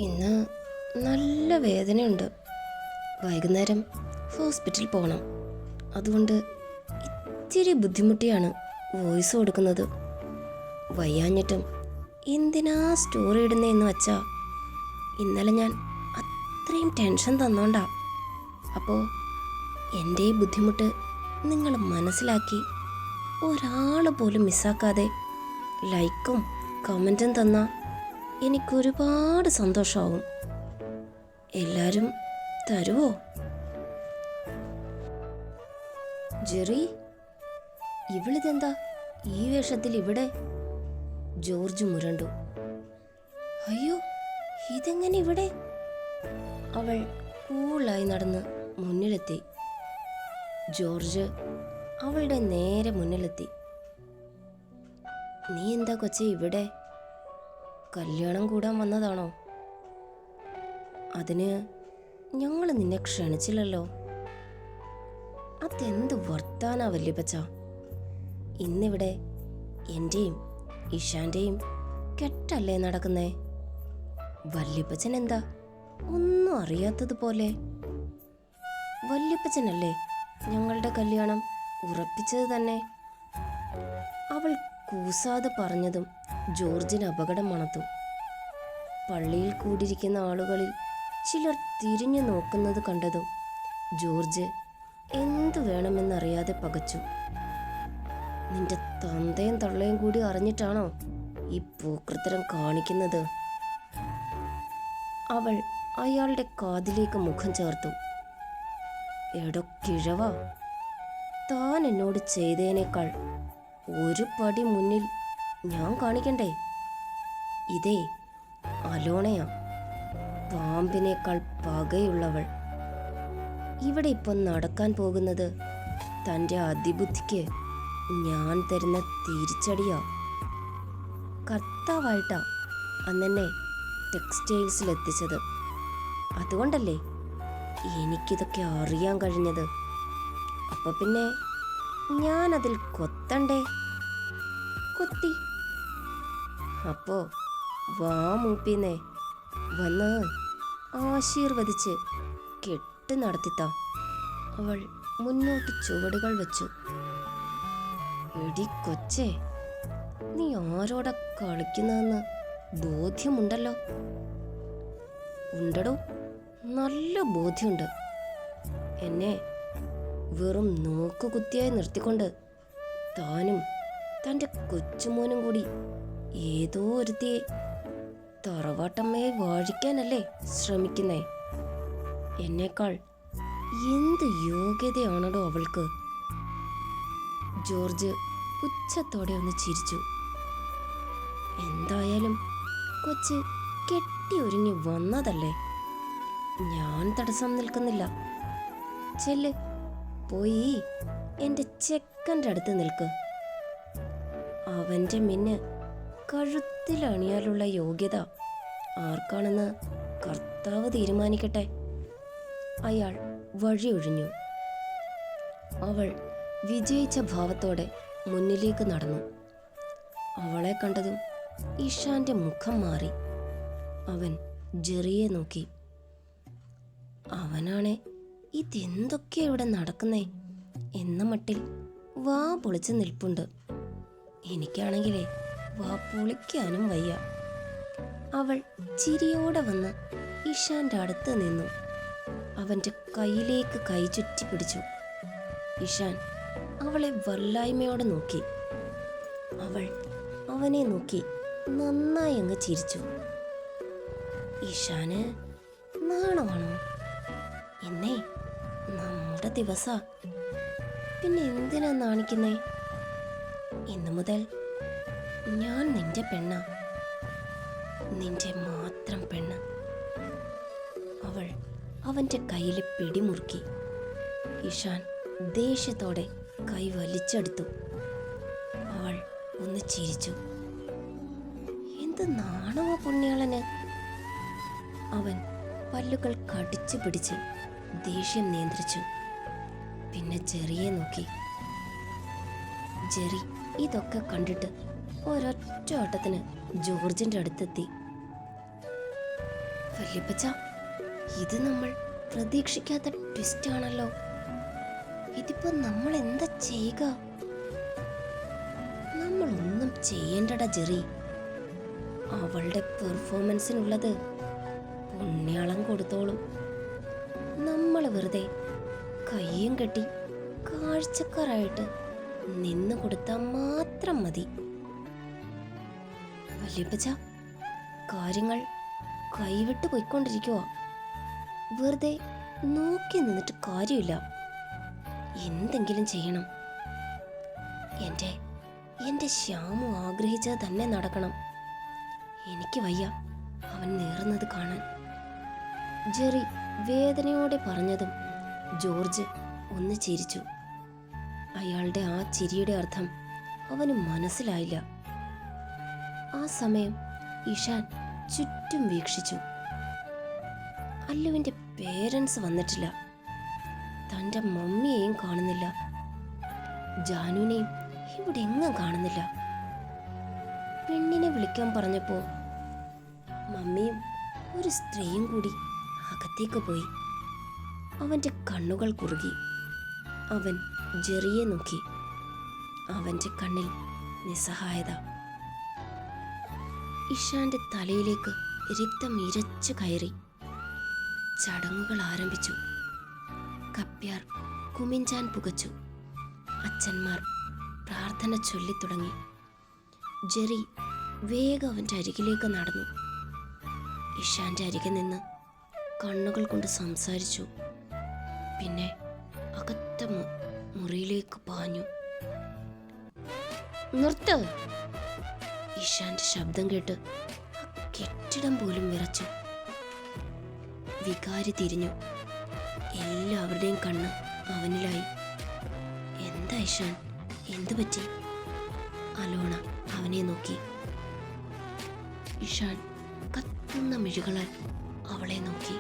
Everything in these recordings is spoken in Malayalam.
ഇന്ന് നല്ല വേദനയുണ്ട്. വൈകുന്നേരം ഹോസ്പിറ്റലിൽ പോകണം. അതുകൊണ്ട് ഇത്തിരി ബുദ്ധിമുട്ടിയാണ് വോയിസ് കൊടുക്കുന്നത്. വയ്യാഞ്ഞിട്ടും എന്തിനാ സ്റ്റോറി ഇടുന്നതെന്ന് വെച്ചാൽ ഇന്നലെ ഞാൻ അത്രയും ടെൻഷൻ തന്നോണ്ടാ. അപ്പോൾ എൻ്റെ ഈ ബുദ്ധിമുട്ട് നിങ്ങൾ മനസ്സിലാക്കി ഒരാൾ പോലും മിസ്സാക്കാതെ ലൈക്കും കമൻറ്റും തന്നാൽ എനിക്കൊരുപാട് സന്തോഷമാവും. എല്ലാവരും തരുമോ? ജെറി, ഇവളിതെന്താ ഈ വേഷത്തിൽ ഇവിടെ? ജോർജ് മുരണ്ടു. അയ്യോ, ഇതെങ്ങനെ ഇവിടെ? അവൾ കൂളായി നടന്ന് മുന്നിലെത്തി. ജോർജ് അവളുടെ നേരെ മുന്നിലെത്തി. നീ എന്താ കൊച്ചേ ഇവിടെ? കല്യാണം കൂടാൻ വന്നതാണോ? അതിന് ഞങ്ങൾ നിന്നെ ക്ഷണിച്ചില്ലല്ലോ. അതെന്ത് വർത്താനാ വല്യപ്പച്ച? ഇന്നിവിടെ എൻ്റെയും ഇഷാൻ്റെയും കെട്ടല്ലേ നടക്കുന്നേ? വല്യപ്പച്ചൻ എന്താ ഒന്നും അറിയാത്തതുപോലെ? വല്യപ്പച്ചനല്ലേ ഞങ്ങളുടെ കല്യാണം ഉറപ്പിച്ചത് തന്നെ. അവൾ കൂസാതെ പറഞ്ഞതും ജോർജിന് അപകടം മണത്തു. പള്ളിയിൽ കൂടിയിരിക്കുന്ന ആളുകളിൽ ചിലർ തിരിഞ്ഞു നോക്കുന്നത് കണ്ടതും ജോർജ് എന്തു വേണമെന്നറിയാതെ പകച്ചു. നിന്റെ തന്തയും തള്ളയും കൂടി അറിഞ്ഞിട്ടാണോ ഈ പോക്കൃത്തരം കാണിക്കുന്നത്? അവൾ അയാളുടെ കാതിലേക്ക് മുഖം ചേർത്തു. എടോ കിഴവാ, താൻ എന്നോട് ചെയ്തതിനേക്കാൾ ഒരു പടി മുന്നിൽ ഞാൻ കാണിക്കണ്ടേ? ഇതേ അലോണയാ, പാമ്പിനേക്കാൾ പകയുള്ളവൾ. ഇവിടെ ഇപ്പം നടക്കാൻ പോകുന്നത് തൻ്റെ അതിബുദ്ധിക്ക് ഞാൻ തരുന്ന തിരിച്ചടിയാ. കർത്താവായിട്ടാ അന്നെന്നെ ടെക്സ്റ്റൈൽസിലെത്തിച്ചത്. അതുകൊണ്ടല്ലേ എനിക്കിതൊക്കെ അറിയാൻ കഴിഞ്ഞത്. അപ്പൊ പിന്നെ ഞാനതിൽ കൊത്തണ്ടേ? കൊത്തി. അപ്പോ വാ മൂപ്പിന്നേ, വന്ന് ആശീർവദിച്ച് കെട്ട് നടത്തിത്താ. അവൾ മുന്നോട്ട് ചുവടുകൾ വെച്ചു. എടി കൊച്ചേ, നീ ആരോടാ കളിക്കുന്നതെന്ന് ബോധ്യമുണ്ടല്ലോ? ഉണ്ടടോ, നല്ല ബോധ്യമുണ്ട്. എന്നെ വെറും നോക്കുകുത്തിയായി നിർത്തിക്കൊണ്ട് താനും തൻ്റെ കൊച്ചുമോനും കൂടി ഏതോ ഒരുത്തിയെ തറവാട്ടമ്മയെ വാഴിക്കാനല്ലേ ശ്രമിക്കുന്നേ? എന്നേക്കാൾ എന്ത് യോഗ്യതയാണടോ അവൾക്ക്? ജോർജ് പുച്ഛത്തോടെ ഒന്ന് ചിരിച്ചു. എന്തായാലും കൊച്ച് കെട്ടി ഒരുങ്ങി വന്നതല്ലേ, ഞാൻ തടസ്സം നിൽക്കുന്നില്ല. ചെല്ല്, പോയി എൻ്റെ ചെക്കൻ്റെ അടുത്ത് നിൽക്ക്. അവൻ്റെ മിന്ന് കഴുത്തിലണിയാലുള്ള യോഗ്യത ആർക്കാണെന്ന് കർത്താവ് തീരുമാനിക്കട്ടെ. അയാൾ വഴിയൊഴിഞ്ഞു. അവൾ വിജയിച്ച ഭാവത്തോടെ മുന്നിലേക്ക് നടന്നു. അവളെ കണ്ടതും ഇഷാന്റെ മുഖം മാറി. അവൻ ജെറിയെ നോക്കി. അവനാണെ ഇതെന്തൊക്കെയാ ഇവിടെ നടക്കുന്നേ എന്ന മട്ടിൽ വാ പൊളിച്ച് നിൽപ്പുണ്ട്. എനിക്കാണെങ്കിലേ വാ പൊളിക്കാനും വയ്യ. അവൾ ചിരിയോടെ വന്ന് ഇഷാന്റെ അടുത്ത് നിന്നു. അവൻ്റെ കയ്യിലേക്ക് കൈ ചുറ്റി പിടിച്ചു. ഇഷാൻ അവളെ വല്ലായ്മയോടെ നോക്കി. അവൾ അവനെ നോക്കി നന്നായി അങ്ങ് ചിരിച്ചു. ഇഷാന് നാണമാണോ? എന്നേ നമ്മുടെ ദിവസാ, പിന്നെ എന്തിനാ നാണിക്കുന്നേ? ഇന്നു മുതൽ ഞാൻ നിന്റെ പെണ്ണാ, നിന്റെ മാത്രം പെണ്ണ്. അവൾ അവൻ്റെ കയ്യിൽ പിടിമുറുക്കി. ഇഷാൻ ദേഷ്യത്തോടെ കൈ വലിച്ചെടുത്തു. അവൾ ഒന്ന് ചിരിച്ചു. എന്ത് നാണമോ പുണ്യാളന്! അവൻ പല്ലുകൾ കടിച്ചു പിടിച്ച് ദേഷ്യം നിയന്ത്രിച്ചു. പിന്നെ ജെറിയെ നോക്കി. ജെറി ഇതൊക്കെ കണ്ടിട്ട് ഒരൊറ്റ ഓട്ടത്തിന് ജോർജിന്റെ അടുത്തെത്തി. വല്യപ്പച്ച, ഇത് നമ്മൾ പ്രതീക്ഷിക്കാത്ത ട്വിസ്റ്റ് ആണല്ലോ. ഇതിപ്പോ നമ്മൾ എന്താ ചെയ്യുക? നമ്മളൊന്നും ചെയ്യേണ്ടടാ ജെറി. അവളുടെ പെർഫോമൻസിനുള്ളത് പുണ്യാളം കൊടുത്തോളും. നമ്മൾ വെറുതെ കയ്യും കെട്ടി കാഴ്ചക്കാരായിട്ട് നിന്ന് കൊടുത്താൽ മാത്രം മതി. വല്യപ്പച്ച, കാര്യങ്ങൾ കൈവിട്ട് പോയിക്കൊണ്ടിരിക്കുക. വെറുതെ നോക്കി നിന്നിട്ട് കാര്യമില്ല. എന്തെങ്കിലും ചെയ്യണം. എന്റെ ശ്യാമു ആഗ്രഹിച്ചത് തന്നെ നടക്കണം. എനിക്ക് വയ്യ അവൻ നേറുന്നത് കാണാൻ. ജെറി വേദനയോടെ പറഞ്ഞതും ജോർജ് ഒന്ന് ചിരിച്ചു. അയാളുടെ ആ ചിരിയുടെ അർത്ഥം അവന് മനസ്സിലായില്ല. ആ സമയം ഇഷാൻ ചുറ്റും വീക്ഷിച്ചു. അല്ലുവിന്റെ പേരൻസ് വന്നിട്ടില്ല. തൻ്റെ മമ്മിയെയും കാണുന്നില്ല. ജാനുവിനെയും ഇവിടെ എങ്ങും കാണുന്നില്ല. പെണ്ണിനെ വിളിക്കാൻ പറഞ്ഞപ്പോ മമ്മിയും ഒരു സ്ത്രീയും കൂടി അകത്തേക്ക് പോയി. അവന്റെ കണ്ണുകൾ കുറുകി. അവൻ ജെറിയെ നോക്കി. അവന്റെ കണ്ണിൽ നിസ്സഹായത. ഇഷാന്റെ തലയിലേക്ക് രക്തം ഇരച്ചു കയറി. ചടങ്ങുകൾ ആരംഭിച്ചു. കപ്പ്യാർ കുമിഞ്ചാൻ പുകച്ചു. അച്ഛന്മാർ പ്രാർത്ഥന ചൊല്ലിത്തുടങ്ങി. ജെറി വേഗം അവൻ്റെ അരികിലേക്ക് നടന്നു. ഇഷാന്റെ അരികെ നിന്ന് കണ്ണുകൾ കൊണ്ട് സംസാരിച്ചു. പിന്നെ അകത്ത മുറിയിലേക്ക് പാഞ്ഞു. നിർത്ത്! ഇഷാന്റെ ശബ്ദം കേട്ട് കെട്ടിടം പോലും വിറച്ചു. വികാരി തിരിഞ്ഞു. എല്ലാവരുടെയും കണ്ണ് അവനിലായി. എന്താ ഇഷാൻ, എന്തു പറ്റി? അലോണ അവനെ നോക്കി. ഇഷാൻ കത്തുന്ന മിഴികളാൽ അവളെ നോക്കി.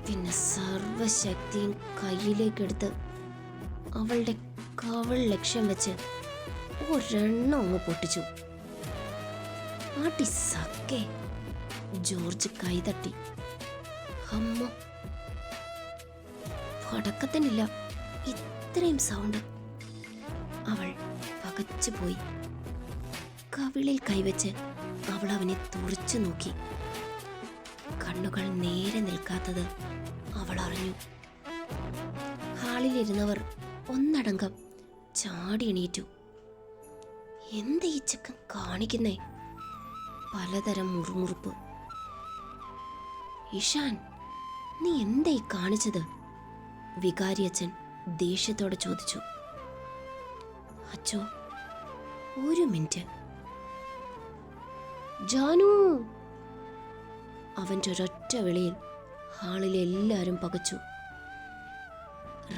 പിന്നെ സർവശക്തിയും കയ്യിലേക്കെടുത്ത് അവളുടെ കവൾ ലക്ഷ്യം വെച്ച് ഒരെണ്ണം അങ്ങ് പൊട്ടിച്ചു. ആട്ടി സക്കേ! ജോർജ് കൈതട്ടി. അമ്മ, പടക്കത്തിനില്ല ഇത്രയും സൗണ്ട്. അവൾ പകച്ചു പോയി. കവിളിൽ കൈവച്ച് അവൾ അവനെ തുറച്ചു നോക്കി. കണ്ണുകൾ നേരെ നിൽക്കാത്തത് അവൾ അറിഞ്ഞു. ഹാളിലിരുന്നവർ ഒന്നടങ്കം ചാടി എണീറ്റു. എന്താ ഈ ചെക്കൻ കാണിക്കുന്നേ? പലതരം മുറുമുറുപ്പ്. ഇഷാൻ, നീ എന്തായി കാണിച്ചത്? വികാരിയച്ഛൻ ദേഷ്യത്തോടെ ചോദിച്ചു. അച്ചോ, ഒരു മിനിറ്റ്. ജാനു! അവൻ്റെ ഒരൊറ്റ വിളിയിൽ ഹാളിലെ എല്ലാവരും പകച്ചു.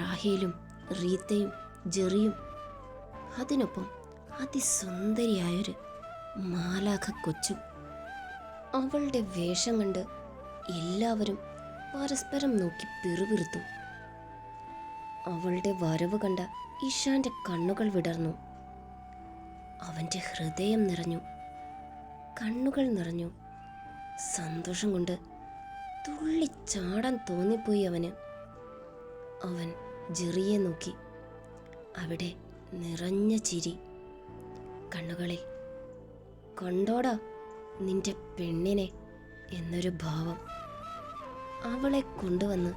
റാഹേലും റീത്തയും ജെറിയും അതിനൊപ്പം അതിസുന്ദരിയായൊരു മാലാഖ കൊച്ചും. അവളുടെ വേഷം കണ്ട് എല്ലാവരും പരസ്പരം നോക്കി പിറുപിറുത്തു. അവളുടെ വരവ് കണ്ട ഇഷാന്റെ കണ്ണുകൾ വിടർന്നു. അവന്റെ ഹൃദയം നിറഞ്ഞു. കണ്ണുകൾ നിറഞ്ഞു. സന്തോഷം കൊണ്ട് തുള്ളിച്ചാടാൻ തോന്നിപ്പോയി അവന്. അവൻ ജെറിയെ നോക്കി. അവിടെ നിറഞ്ഞ ചിരി. കണ്ണുകളിൽ കണ്ടോടാ നിന്റെ പെണ്ണിനെ എന്നൊരു ഭാവം. അവളെ കൊണ്ടുവന്ന്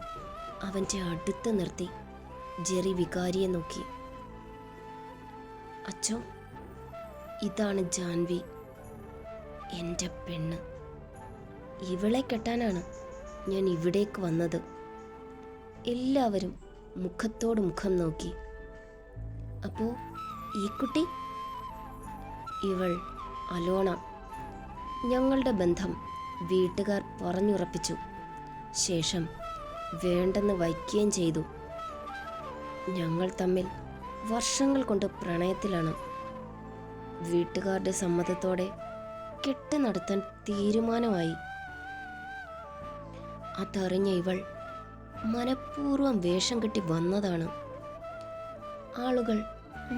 അവൻ്റെ അടുത്ത് നിർത്തി ജെറി വികാരിയെ നോക്കി. അച്ചോ, ഇതാണ് ജാൻവി, എൻ്റെ പെണ്ണ്. ഇവളെ കെട്ടാനാണ് ഞാൻ ഇവിടേക്ക് വന്നത്. എല്ലാവരും മുഖത്തോട് മുഖം നോക്കി. അപ്പോ ഈ കുട്ടി? ഇവൾ അലോണ. ഞങ്ങളുടെ ബന്ധം വീട്ടുകാർ പറഞ്ഞുറപ്പിച്ചു. ശേഷം വേണ്ടെന്ന് വയ്ക്കുകയും ചെയ്തു. ഞങ്ങൾ തമ്മിൽ വർഷങ്ങൾ കൊണ്ട് പ്രണയത്തിലാണ്. വീട്ടുകാരുടെ സമ്മതത്തോടെ കെട്ട് നടത്താൻ തീരുമാനമായി. അതറിഞ്ഞ ഇവൾ മനഃപൂർവ്വം വേഷം കെട്ടി വന്നതാണ്. ആളുകൾ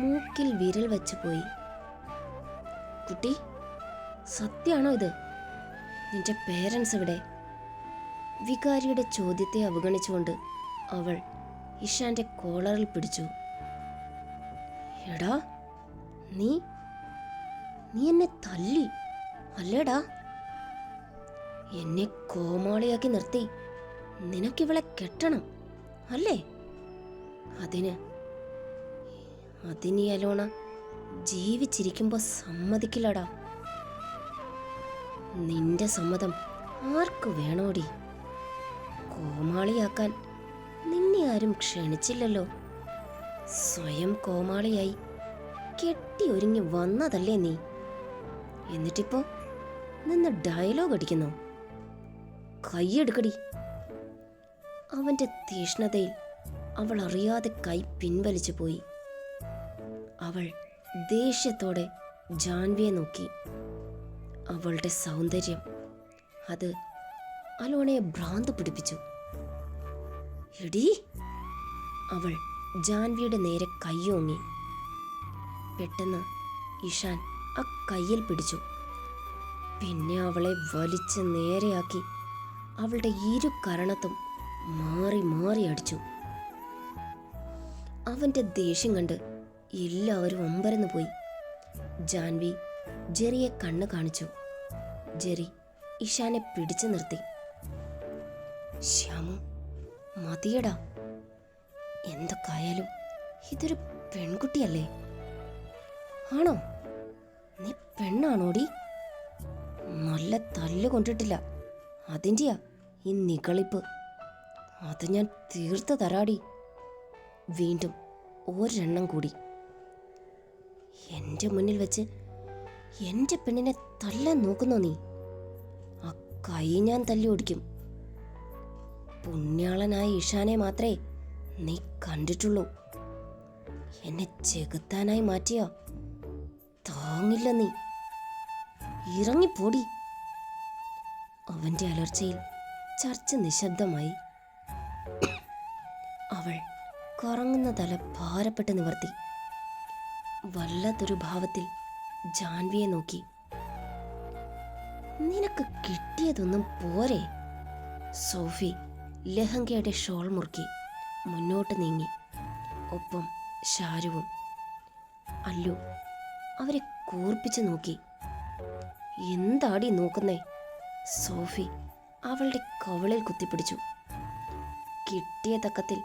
മൂക്കിൽ വിരൽ വച്ചു പോയി. കുട്ടി, സത്യാണോ ഇത്? നിന്റെ പേരൻസ് എവിടെ? വികാരിയുടെ ചോദ്യത്തെ അവഗണിച്ചുകൊണ്ട് അവൾ ഇഷാന്റെ കോളറിൽ പിടിച്ചു. എടാ, നീ എന്നെ തല്ലി അല്ലേടാ? എന്നെ കോമാളിയാക്കി നിർത്തി നിനക്കിവളെ കെട്ടണം അല്ലേ? അതിന് അലോണ ജീവിച്ചിരിക്കുമ്പോ സമ്മതിക്കില്ലടാ. നിന്റെ സമ്മതം ആർക്കു വേണോടി? കോമാളിയാക്കാൻ നിന്നെ ആരും ക്ഷണിച്ചില്ലല്ലോ. സ്വയം കോമാളിയായി കെട്ടി ഒരുങ്ങി വന്നതല്ലേ നീ? എന്നിട്ടിപ്പോ നിന്ന് ഡയലോഗ് അടിക്കുന്നു. കൈയെടുക്കടി. അവന്റെ തീഷ്ണതയിൽ അവൾ അറിയാതെ കൈ പിൻവലിച്ചു പോയി. അവൾ ദേഷ്യത്തോടെ ജാൻവിയെ നോക്കി. അവളുടെ സൗന്ദര്യം അത് അലോണയെ ഭ്രാന്ത് പിടിപ്പിച്ചു. എടീ! അവൾ ജാൻവിയുടെ നേരെ കൈയോങ്ങി. പെട്ടെന്ന് ഇഷാൻ ആ കയ്യിൽ പിടിച്ചു. പിന്നെ അവളെ വലിച്ച് നേരെയാക്കി അവളുടെ ഇരു കരണത്തും മാറി മാറി അടിച്ചു. അവന്റെ ദേഷ്യം കണ്ട് എല്ലാവരും അമ്പരന്ന് പോയി. ജാൻവി ജെറിയെ കണ്ണ് കാണിച്ചു. ജെറി ഇഷാനെ പിടിച്ചു നിർത്തി. ശ്യാമു, മതിയടാ. എന്തൊക്കെയായാലും ഇതൊരു പെൺകുട്ടിയല്ലേ? ആണോ? നീ പെണ്ണാണോടി? നല്ല തല്ല് കൊണ്ടിട്ടില്ല, അതിൻ്റെയാ ഈ നികളിപ്പ്. അത് ഞാൻ തീർത്ത് തരാടി. വീണ്ടും ഒരെണ്ണം കൂടി. എൻ്റെ മുന്നിൽ വെച്ച് എൻ്റെ പെണ്ണിനെ തല്ലാൻ നോക്കുന്നോ നീ? ആ കൈ ഞാൻ തല്ലി ഓടിക്കും. പുണ്യാളനായ ഇഷാനെ മാത്രമേ നീ കണ്ടിട്ടുള്ളൂ. എന്നെ ചെകുത്താനായി മാറ്റിയ താങ്ങില്ല നീ. ഇറങ്ങിപ്പോടി. അവന്റെ അലർച്ചയിൽ ചർച്ച നിശബ്ദമായി. അവൾ കറങ്ങുന്ന തല ഭാരപ്പെട്ട് നിവർത്തി. വല്ലാത്തൊരു ഭാവത്തിൽ ജാൻവിയെ നോക്കി. നിനക്ക് കിട്ടിയതൊന്നും പോരെ? സോഫി ലഹങ്കയുടെ ഷോൾ മുറുക്കി മുന്നോട്ട് നീങ്ങി. ഒപ്പം ഷാരുവും. അല്ലു അവരെ കൂർപ്പിച്ചു നോക്കി. എന്താടി നോക്കുന്നേ? സോഫി അവളുടെ കവിളിൽ കുത്തിപ്പിടിച്ചു. കിട്ടിയ തക്കത്തിൽ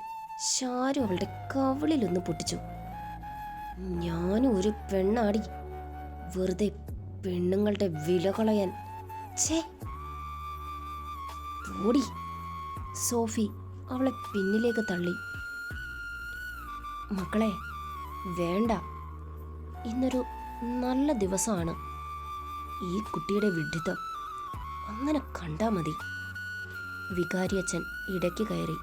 ഷാരു അവളുടെ കവിളിലൊന്ന് പൊട്ടിച്ചു. ഞാനും ഒരു പെണ്ണാടി, വെറുതെ പെണ്ണുങ്ങളുടെ വില കളയാൻ. ഛേ, ഓടി. സോഫി അവളെ പിന്നിലേക്ക് തള്ളി. മക്കളെ, വേണ്ട. ഇന്നൊരു നല്ല ദിവസമാണ്. ഈ കുട്ടിയുടെ വിഡ്ഢിത്തം അങ്ങനെ കണ്ടാ മതി. വികാരിയച്ഛൻ ഇടയ്ക്ക് കയറി.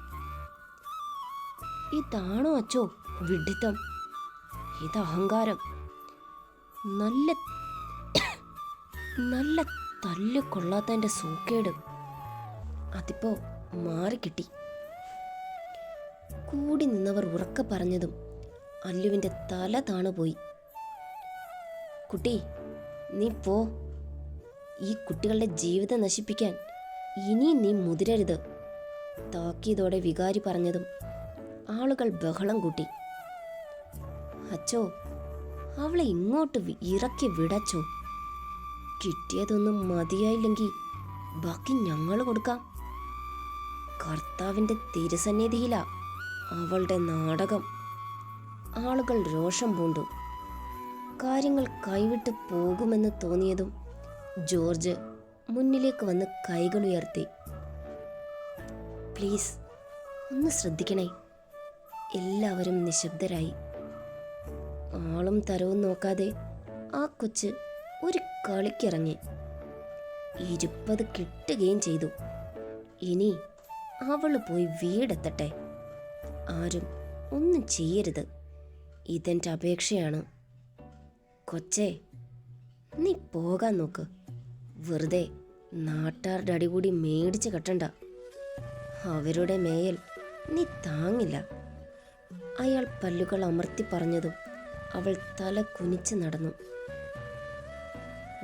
ഇതാണോ അച്ചോ വിഡ്ഢിത്തം? ഇത് അഹങ്കാരം. നല്ല തല്ല് കൊള്ളാത്തതിൻ്റെ സൂക്കേട് അതിപ്പോ മാറിക്കിട്ടി. കൂടി നിന്നവർ ഉറക്കെ പറഞ്ഞതും അല്ലുവിൻ്റെ തല താണുപോയി. കുട്ടി, നീ പോ. ഈ കുട്ടികളുടെ ജീവിതം നശിപ്പിക്കാൻ ഇനി നീ മുതിരരുത്. താക്കീതോടെ വികാരി പറഞ്ഞതും ആളുകൾ ബഹളം കൂട്ടി. അച്ചോ, അവളെ ഇങ്ങോട്ട് ഇറക്കി വിടച്ചോ. കിട്ടിയതൊന്നും മതിയായില്ലെങ്കിൽ ബാക്കി ഞങ്ങൾ കൊടുക്കാം. കർത്താവിൻ്റെ തിരുസന്നിധിയിലാ അവളുടെ നാടകം. ആളുകൾ രോഷം പൂണ്ടു. കാര്യങ്ങൾ കൈവിട്ട് പോകുമെന്ന് തോന്നിയതും ജോർജ് മുന്നിലേക്ക് വന്ന് കൈകൾ ഉയർത്തി. പ്ലീസ് ഒന്ന് ശ്രദ്ധിക്കണേ. എല്ലാവരും നിശബ്ദരായി. ആളും തരവും നോക്കാതെ ആ കൊച്ച് ഒരു കളിക്കിറങ്ങി. 20 കിട്ടുകയും ചെയ്തു. ഇനി അവള് പോയി വീടെത്തട്ടെ. ആരും ഒന്നും ചെയ്യരുത്. ഇതെൻ്റെ അപേക്ഷയാണ്. കൊച്ചേ, നീ പോകാൻ നോക്ക്. വെറുതെ നാട്ടാരുടെ അടികൂടി മേടിച്ച് കെട്ടണ്ട. അവരുടെ മേയൽ നീ താങ്ങില്ല. അയാൾ പല്ലുകൾ അമർത്തി പറഞ്ഞതും അവൾ തല കുനിച്ച് നടന്നു.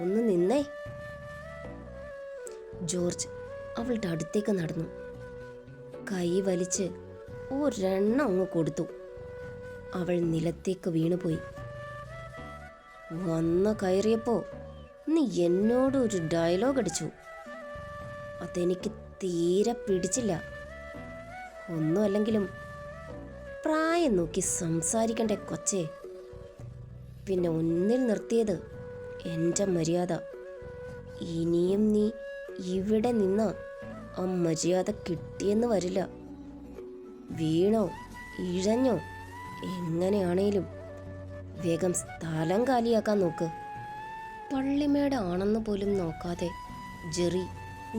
ഒന്ന് നിന്നേ. ജോർജ് അവളുടെ അടുത്തേക്ക് നടന്നു. കൈ വലിച്ച് ഒരെണ്ണം അങ്ങ് കൊടുത്തു. അവൾ നിലത്തേക്ക് വീണുപോയി. വന്ന് കയറിയപ്പോ നീ എന്നോട് ഒരു ഡയലോഗ് അടിച്ചു. അതെനിക്ക് തീരെ പിടിച്ചില്ല. ഒന്നുമല്ലെങ്കിലും പ്രായം നോക്കി സംസാരിക്കണ്ടേ കൊച്ചേ. പിന്നെ ഒന്നിൽ നിർത്തിയത് എൻ്റെ മര്യാദ. ഇനിയും നീ ഇവിടെ നിന്ന ആ മര്യാദ കിട്ടിയെന്ന് വരില്ല. വീണോ ഇഴഞ്ഞോ എങ്ങനെയാണേലും വേഗം സ്ഥലം കാലിയാക്കാൻ നോക്ക്. പള്ളിമേട് ആണെന്ന് പോലും നോക്കാതെ ജെറി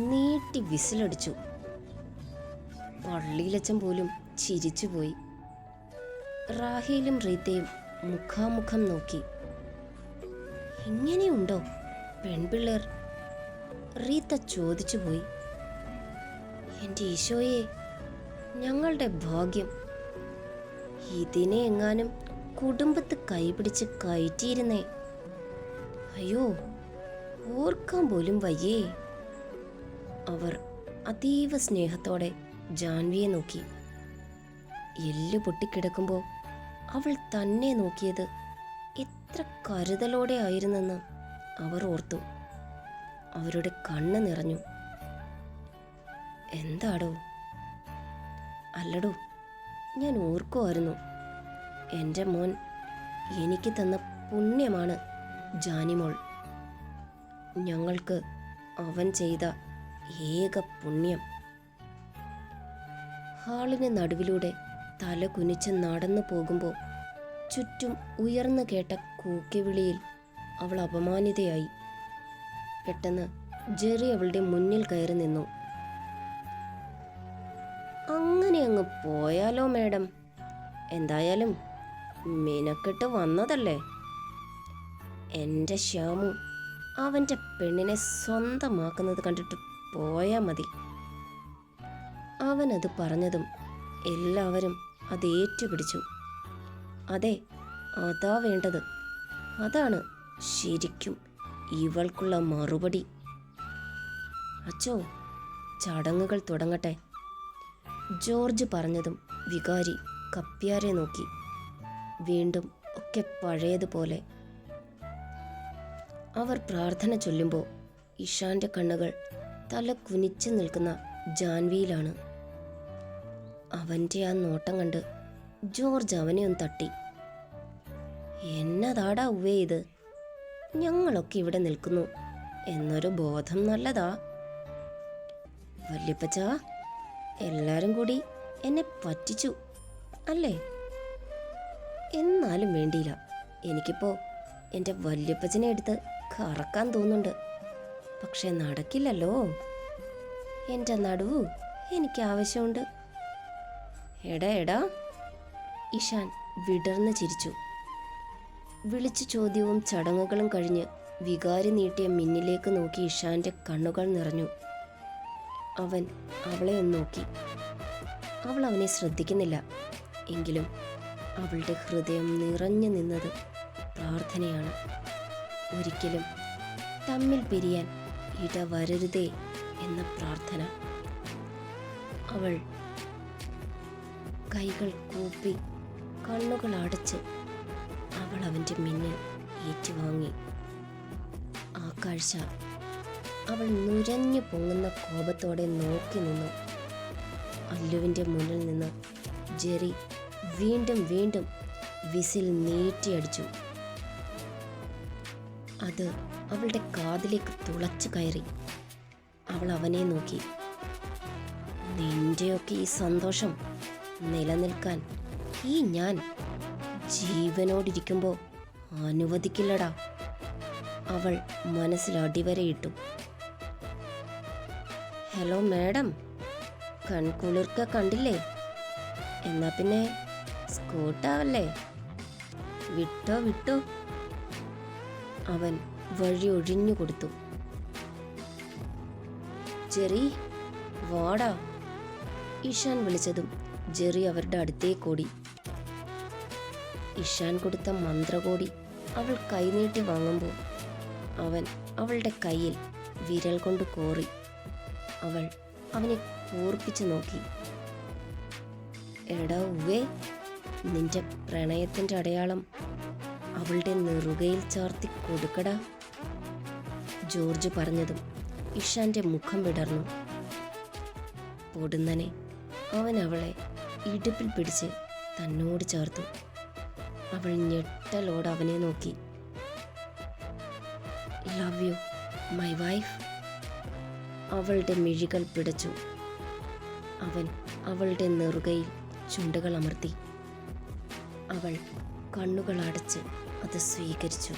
നീട്ടി വിസിലടിച്ചു. പള്ളിയിലച്ചൻ പോലും ചിരിച്ചുപോയി. റാഹേലും റീത്തയും മുഖാമുഖം നോക്കി. ഇങ്ങനെയുണ്ടോ പെൺപിള്ളേർ? റീത്ത ചോദിച്ചുപോയി. എൻ്റെ ഈശോയെ, ഞങ്ങളുടെ ഭാഗ്യം. ഇതിനെ എങ്ങാനും കുടുംബത്ത് കൈപിടിച്ച് കയറ്റിയിരുന്നേ. അയ്യോ, ഓർക്കാൻ പോലും വയ്യേ. അവർ അതീവ സ്നേഹത്തോടെ ജാൻവിയെ നോക്കി. എല്ല് പൊട്ടിക്കിടക്കുമ്പോൾ അവൾ തന്നെ നോക്കിയത് എത്ര കരുതലോടെ ആയിരുന്നെന്ന് അവർ ഓർത്തു. അവരുടെ കണ്ണ് നിറഞ്ഞു. എന്താടോ? അല്ലടോ, ഞാൻ ഓർക്കുമായിരുന്നു. എൻ്റെ മോൻ എനിക്ക് തന്ന പുണ്യമാണ് ജാനിമോൾ. ഞങ്ങൾക്ക് അവൻ ചെയ്ത ഏക പുണ്യം. ഹാളിന് നടുവിലൂടെ തല കുനിച്ച് നടന്നു പോകുമ്പോൾ ചുറ്റും ഉയർന്നു കേട്ട കൂക്കിവിളിയിൽ അവൾ അപമാനിതയായി. പെട്ടെന്ന് ജെറി അവളുടെ മുന്നിൽ കയറി നിന്നു. അങ്ങനെ അങ്ങ് പോയാലോ മേഡം? എന്തായാലും മിനക്കെട്ട് വന്നതല്ലേ. എൻ്റെ ശ്യാമു അവൻ്റെ പെണ്ണിനെ സ്വന്തമാക്കുന്നത് കണ്ടിട്ട് പോയാൽ മതി. അവനത് പറഞ്ഞതും എല്ലാവരും അത് ഏറ്റുപിടിച്ചു. അതെ, അതാ വേണ്ടത്. അതാണ് ശരിക്കും ഇവൾക്കുള്ള മറുപടി. അച്ചോ, ചടങ്ങുകൾ തുടങ്ങട്ടെ. ജോർജ് പറഞ്ഞതും വികാരി കപ്പ്യാരെ നോക്കി. വീണ്ടും ഒക്കെ പഴയതുപോലെ. അവർ പ്രാർത്ഥന ചൊല്ലുമ്പോൾ ഇഷാന്റെ കണ്ണുകൾ തല കുനിച്ചു നിൽക്കുന്ന ജാൻവിയിലാണ്. അവൻ്റെ ആ നോട്ടം കണ്ട് ജോർജ് അവനെ ഒന്ന് തട്ടി. എന്നതാടാ ഉവ്വേ ഇത്? ഞങ്ങളൊക്കെ ഇവിടെ നിൽക്കുന്നു എന്നൊരു ബോധം നല്ലതാ. വല്യപ്പച്ച, എല്ലാരും കൂടി എന്നെ പറ്റിച്ചു അല്ലേ? എന്നാലും വേണ്ടിയില്ല. എനിക്കിപ്പോ എൻ്റെ വല്യപ്പച്ചനെ എടുത്ത് കറക്കാൻ തോന്നുന്നുണ്ട്. പക്ഷെ നടക്കില്ലല്ലോ. എൻ്റെ നടുവു എനിക്ക് ആവശ്യമുണ്ട്. എടാ എടാ. ഇഷാൻ വിടർന്ന് ചിരിച്ചു. വിളിച്ചു ചോദ്യവും ചടങ്ങുകളും കഴിഞ്ഞ് വികാരി നീട്ടിയ മിന്നിലേക്ക് നോക്കി ഇഷാന്റെ കണ്ണുകൾ നിറഞ്ഞു. അവൻ അവളെ ഒന്ന് നോക്കി. അവൾ അവനെ ശ്രദ്ധിക്കുന്നില്ല. എങ്കിലും അവളുടെ ഹൃദയം നിറഞ്ഞു നിന്നത് പ്രാർത്ഥനയാണ്. ഒരിക്കലും തമ്മിൽ പിരിയാൻ ഇടവരരുതേ എന്ന പ്രാർത്ഥന. അവൾ കൈകൾ കൂപ്പി കണ്ണുകൾ അടച്ച് അവൾ അവൻ്റെ മിന്നൽ ഏറ്റുവാങ്ങി. ആ കാഴ്ച അവൾ നുരഞ്ഞു പൊങ്ങുന്ന കോപത്തോടെ നോക്കി നിന്നു. അല്ലുവിൻ്റെ മുന്നിൽ നിന്ന് ജെറി വീണ്ടും വീണ്ടും വിസിൽ നീട്ടിയടിച്ചു. അത് അവളുടെ കാതിലേക്ക് തുളച്ചു കയറി. അവൾ അവനെ നോക്കി. നിന്റെയൊക്കെ ഈ സന്തോഷം നിലനിൽക്കാൻ ഈ ഞാൻ ജീവനോടിരിക്കുമ്പോൾ അനുവദിക്കില്ലടാ. അവൾ മനസ്സിൽ അടിവരയിട്ടു. ഹലോ മാഡം, കൺകുളിർക്ക കണ്ടില്ലേ? എന്നാ പിന്നെ സ്കൂട്ടാവല്ലേ? വിട്ടോ വിട്ടോ. അവൻ വഴി ഒഴിഞ്ഞു കൊടുത്തു. ജെറി, വാടാ. ഇഷാൻ വിളിച്ചതും ജെറി അവരുടെ അടുത്തേക്കോടി. ഇഷാൻ കൊടുത്ത മന്ത്രകോടി അവൾ കൈനീട്ടി വാങ്ങുമ്പോൾ അവൻ അവളുടെ കയ്യിൽ വിരൽ കൊണ്ട് കോറി. അവൾ അവനെ കൂർപ്പിച്ചു നോക്കി. എടാ ഉവ്വേ, നിന്റെ പ്രണയത്തിൻ്റെ അടയാളം അവളുടെ നെറുകയിൽ ചാർത്തി കൊടുക്കടാ. ജോർജ് പറഞ്ഞതും ഇഷാന്റെ മുഖം വിടർന്നു. പൊടുന്നനെ അവൻ അവളെ ഇടുപ്പിൽ പിടിച്ച് തന്നോട് ചേർത്തു. അവൾ ഞെട്ടലോടെ അവനെ നോക്കി. Love you my wife. അവളുടെ മിഴികൾ പിടച്ചു. അവൻ അവളുടെ നെറുകയിൽ ചുണ്ടുകൾ അമർത്തി. അവൾ കണ്ണുകൾ അടച്ച് അത് സ്വീകരിച്ചു.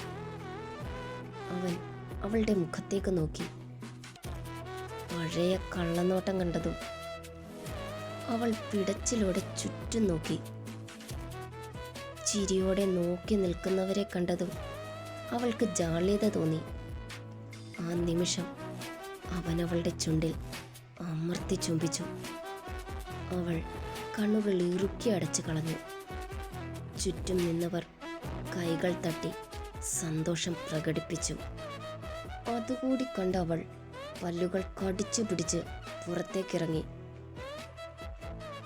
അവൻ അവളുടെ മുഖത്തേക്ക് നോക്കി. പഴയ കള്ളനോട്ടം കണ്ടതും അവൾ പിടച്ചിലോടെ ചുറ്റും നോക്കി. ചിരിയോടെ നോക്കി നിൽക്കുന്നവരെ കണ്ടതും അവൾക്ക് ജാള്യത തോന്നി. ആ നിമിഷം അവൻ അവളുടെ ചുണ്ടിൽ അമർത്തി ചുംബിച്ചു. അവൾ കണ്ണുകൾ ഇറുക്കി അടച്ചു കളഞ്ഞു. ചുറ്റും നിന്നവർ കൈകൾ തട്ടി സന്തോഷം പ്രകടിപ്പിച്ചു. അതുകൂടി കണ്ട അവൾ പല്ലുകൾ കടിച്ചു പിടിച്ച് പുറത്തേക്കിറങ്ങി.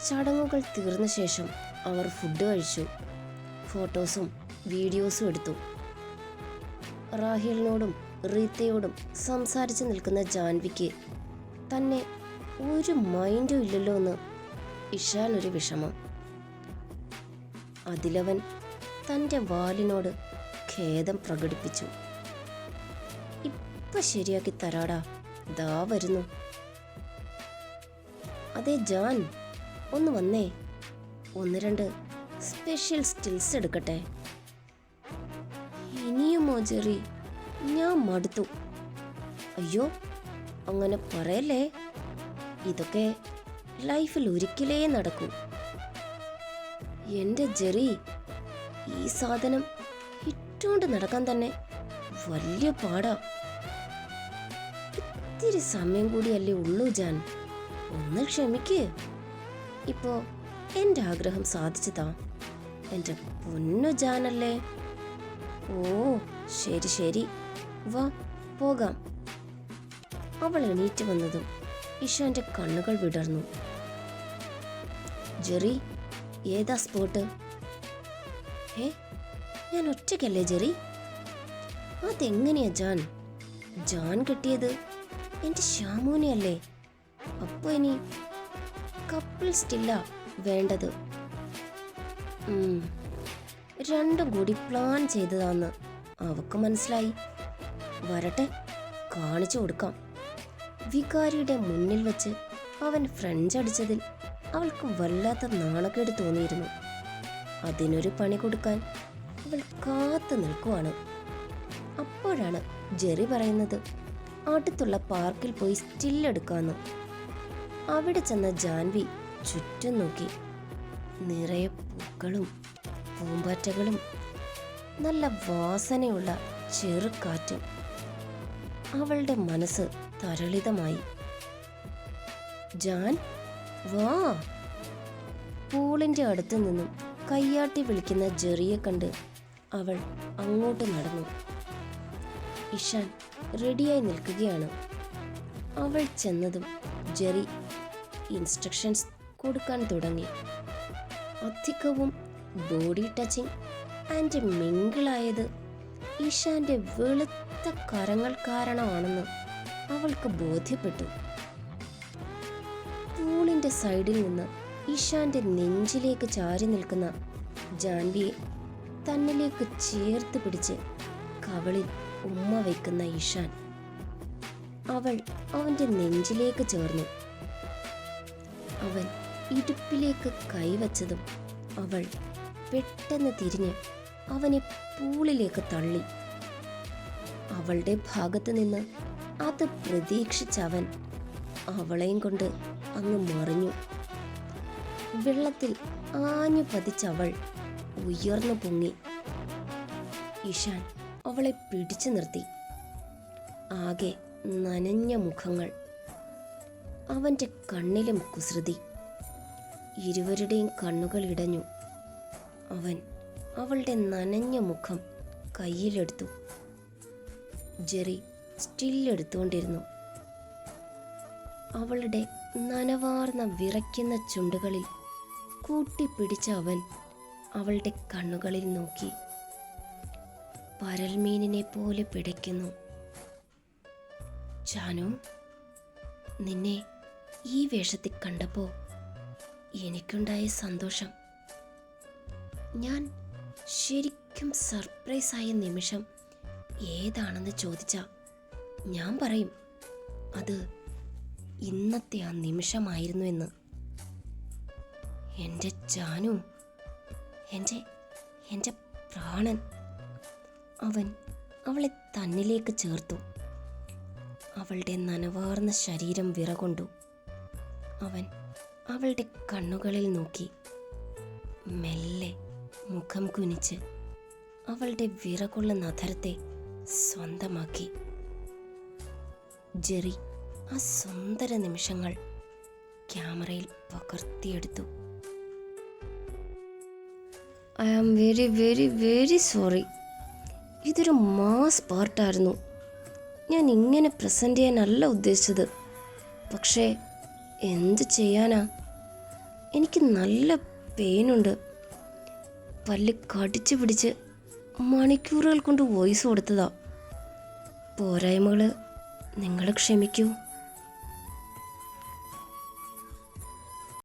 ചടങ്ങുകൾ തീർന്ന ശേഷം അവർ ഫുഡ് കഴിച്ചു. ഫോട്ടോസും വീഡിയോസും എടുത്തു. റാഹിലിനോടും റീത്തയോടും സംസാരിച്ച് നിൽക്കുന്ന ജാൻവിക്ക് തന്നെ ഒരു മൈൻഡും ഇല്ലല്ലോ എന്ന് ഇഷാനൊരു വിഷമം. അതിലവൻ തൻ്റെ വാലിനോട് ഖേദം പ്രകടിപ്പിച്ചു. ഇപ്പൊ ശരിയാക്കി തരാടാ, ദാ വരുന്നു. അതെ ജാൻ, ഒന്ന് വന്നേ, 1-2 സ്പെഷ്യൽ സ്റ്റിൽസ് എടുക്കട്ടെ. ഇനിയുമോ ജെറി? ഞാൻ മടുത്തു. അയ്യോ, അങ്ങനെ പറയല്ലേ. ഇതൊക്കെ ലൈഫിൽ ഒരിക്കലേ നടക്കൂ. എൻ്റെ ജെറി, ഈ സാധനം ഇട്ടുകൊണ്ട് നടക്കാൻ തന്നെ വലിയ പാടാ. ഇത്തിരി സമയം കൂടിയല്ലേ ഉള്ളൂ ജാൻ, ഒന്ന് ക്ഷമിക്ക്. ഇപ്പോ എൻ്റെ ആഗ്രഹം സാധിച്ചതാ, എൻ്റെ പൊന്നു ജാനല്ലേ. ഓ ശരി ശരി, വാ പോകാം. അവൾ എണീറ്റ് വന്നതും ഇഷാന്റെ കണ്ണുകൾ വിടർന്നു. ജെറി, ഏതാ സ്പോട്ട്? ഞാൻ ഒറ്റയ്ക്കല്ലേ ജെറി? അതെങ്ങനെയാ ജാൻ? ജാൻ കിട്ടിയത് എൻ്റെ ശ്യാമൂനെയല്ലേ. അപ്പൊ ഇനി കപ്പിൾ സ്റ്റില്ല വേണ്ടത്. രണ്ടും കൂടി പ്ലാൻ ചെയ്തതാന്ന് അവക്ക് മനസ്സിലായി. വരട്ടെ, കാണിച്ചു കൊടുക്കാം. വികാരിയുടെ മുന്നിൽ വെച്ച് അവൻ ഫ്രഞ്ച് അടിച്ചതിൽ അവൾക്ക് വല്ലാത്ത നാണക്കേട് തോന്നിയിരുന്നു. അതിനൊരു പണി കൊടുക്കാൻ അവൾ കാത്തു നിൽക്കുവാണ്. അപ്പോഴാണ് ജെറി പറയുന്നത് അടുത്തുള്ള പാർക്കിൽ പോയി സ്റ്റില്ലെടുക്കാന്ന്. അവിടെ ചെന്ന ജാൻവി ചുറ്റും നോക്കി. നിറയെ പൂക്കളും പൂമ്പാറ്റകളും നല്ല വാസനയുള്ള ചെറുകാറ്റും. അവളുടെ മനസ്സ് തരളിതമായി. ജാൻ വാ. പൂളിന്റെ അടുത്ത് നിന്നും കയ്യാട്ടി വിളിക്കുന്ന ജെറിയെ കണ്ട് അവൾ അങ്ങോട്ട് നടന്നു. ഇഷാൻ റെഡിയായി നിൽക്കുകയാണ്. അവൾ ചെന്നതും ജെറി ഇൻസ്ട്രക്ഷൻസ് കൊടുക്കാൻ തുടങ്ങി. അധികവും ബോഡി ടച്ചിങ് ആൻഡ് മിങ്കിളായത് ഇഷാന്റെ വെളുത്ത കരങ്ങൾ കാരണമാണെന്ന് അവൾക്ക് ബോധ്യപ്പെട്ടു. പൂളിന്റെ സൈഡിൽ നിന്ന് ഇഷാന്റെ നെഞ്ചിലേക്ക് ചാരി നിൽക്കുന്ന ജാൻവിയെ തന്നിലേക്ക് ചേർത്ത് പിടിച്ച് കവളിൽ ഉമ്മ വയ്ക്കുന്ന ഇഷാൻ. അവൾ അവന്റെ നെഞ്ചിലേക്ക് ചേർന്നു. അവൻ ഇടുപ്പിലേക്ക് കൈവച്ചതും അവൾ പെട്ടെന്ന് തിരിഞ്ഞ് അവനെ പൂളിലേക്ക് തള്ളി. അവളുടെ ഭാഗത്ത് നിന്ന് അത് പ്രതീക്ഷിച്ചവൻ അവളെയും കൊണ്ട് അങ്ങ് മറിഞ്ഞു. വെള്ളത്തിൽ ആഞ്ഞു പതിച്ചവൾ ഉയർന്നു പൊങ്ങി. ഇഷാൻ അവളെ പിടിച്ചു നിർത്തി. ആകെ നനഞ്ഞ മുഖങ്ങൾ. അവൻ്റെ കണ്ണിലും കുസൃതി. ഇരുവരുടെയും കണ്ണുകൾ ഇടഞ്ഞു. അവൻ അവളുടെ നനഞ്ഞ മുഖം കയ്യിലെടുത്തു. ജെറി സ്റ്റില്ലെടുത്തുകൊണ്ടിരുന്നു. അവളുടെ നനവാർന്ന വിറയ്ക്കുന്ന ചുണ്ടുകളിൽ കൂട്ടിപ്പിടിച്ച അവൻ അവളുടെ കണ്ണുകളിൽ നോക്കി. പരൽമീനിനെ പോലെ പിടയ്ക്കുന്നു. ജാനു, നിന്നെ ഈ വേഷത്തിൽ കണ്ടപ്പോൾ എനിക്കുണ്ടായ സന്തോഷം, ഞാൻ ശരിക്കും സർപ്രൈസായ നിമിഷം ഏതാണെന്ന് ചോദിച്ചാൽ ഞാൻ പറയും അത് ഇന്നത്തെ ആ നിമിഷമായിരുന്നു എന്ന്. എൻ്റെ ജാനു, എൻ്റെ പ്രാണൻ. അവൻ അവളെ തന്നിലേക്ക് ചേർത്തു. അവളുടെ നനവാർന്ന ശരീരം വിറകൊണ്ടു. അവൻ അവളുടെ കണ്ണുകളിൽ നോക്കി. മെല്ലെ മുഖം കുനിച്ച് അവളുടെ വിറകുള്ള നഖരത്തെ സ്വന്തമാക്കി. ജെറി ആ സുന്ദര നിമിഷങ്ങൾ ക്യാമറയിൽ പകർത്തിയെടുത്തു. I am very very very sorry. ഇതൊരു മാസ് പാർട്ടായിരുന്നു. ഞാൻ ഇങ്ങനെ പ്രസൻറ്റ് ചെയ്യാനല്ല ഉദ്ദേശിച്ചത്. പക്ഷേ എന്ത് ചെയ്യാനാ, എനിക്ക് നല്ല പെയിനുണ്ട്. പല്ല് കടിച്ചു പിടിച്ച് മണിക്കൂറുകൾ കൊണ്ട് വോയിസ് കൊടുത്തതാ. പോരായ്മകൾ നിങ്ങൾ ക്ഷമിക്കൂ.